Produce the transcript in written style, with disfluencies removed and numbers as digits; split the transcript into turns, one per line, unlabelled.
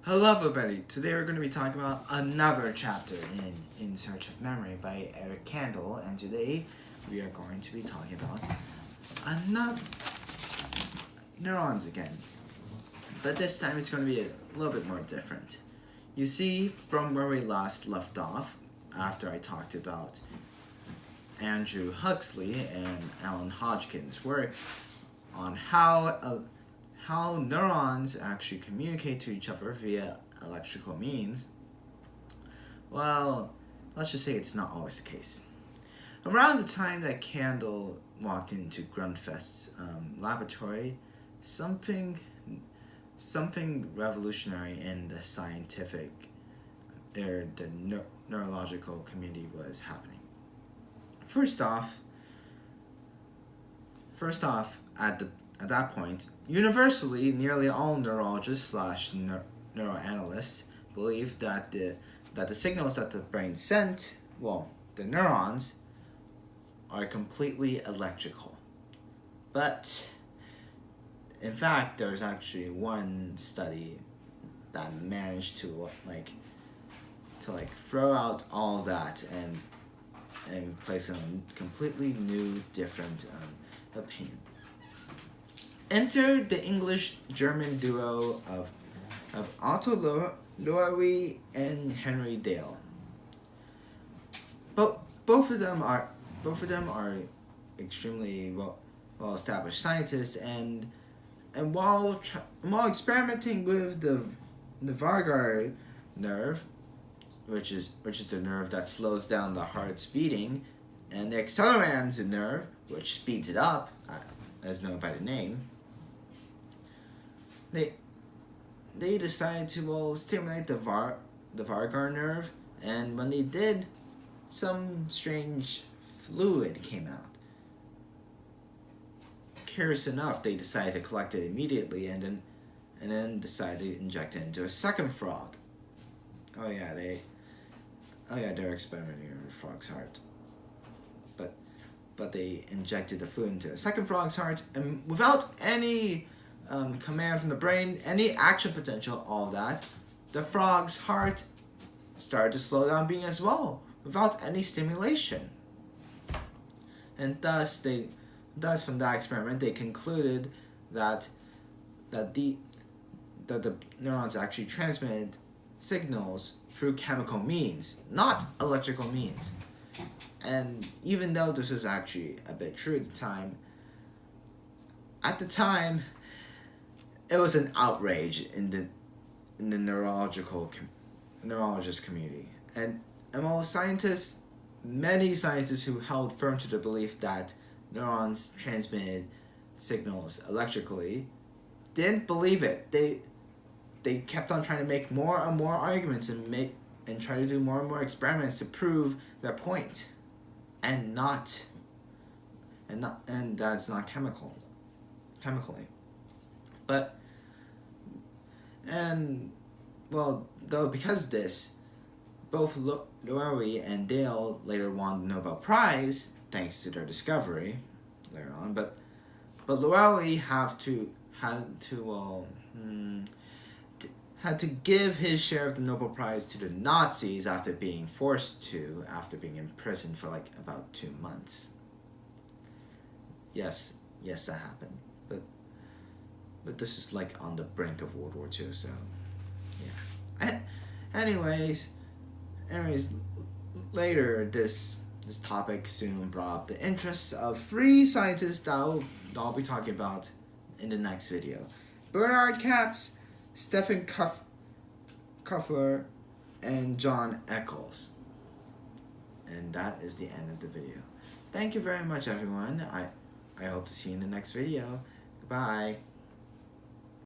Hello everybody, today we're going to be talking about another chapter in Search of Memory by Kandel, and today we are going to be talking about another neurons again. But this time it's going to be a little bit more different. You see, from where we last left off, after I talked about Andrew Huxley and Alan Hodgkin's work on how neurons actually communicate to each other via electrical means, well, let's just say it's not always the case. Around the time that Kandel walked into Grundfest's laboratory, something revolutionary in the scientific neurological community was happening. First off, at that point, universally, nearly all neurologists / neuroanalysts believe that the signals that the brain sent, the neurons, are completely electrical. But in fact, there's actually one study that managed to throw out all that and place a completely new, different opinion. Enter the English-German duo of Otto Loewy and Henry Dale. Both of them are extremely well-established scientists, and while experimenting with the vagus nerve, which is the nerve that slows down the heart's beating, and the accelerans nerve, which speeds it up, as known by the name, they decided to stimulate the vagus nerve, and when they did, some strange fluid came out. Curious enough, they decided to collect it immediately, and then decided to inject it into a second frog. They're experimenting on a frog's heart. But they injected the fluid into a second frog's heart, and without any command from the brain, any action potential, all that, the frog's heart started to slow down beating as well, without any stimulation. And thus from that experiment, they concluded that the neurons actually transmitted signals through chemical means, not electrical means. And even though this was actually a bit true at the time, it was an outrage in the neurologist community. And while many scientists who held firm to the belief that neurons transmitted signals electrically didn't believe it. They kept on trying to make more and more arguments and try to do more and more experiments to prove their point, and that's not chemically. Though because of this, both Loewy and Dale later won the Nobel Prize thanks to their discovery later on. But Loewy had to give his share of the Nobel Prize to the Nazis after being being imprisoned for about 2 months. Yes, that happened. But this is on the brink of World War II, so yeah. Anyways, later this topic soon brought up the interests of 3 scientists that I'll be talking about in the next video: Bernard Katz, Stephen Kuffler, and John Eccles. And that is the end of the video. Thank you very much, everyone. I hope to see you in the next video. Goodbye.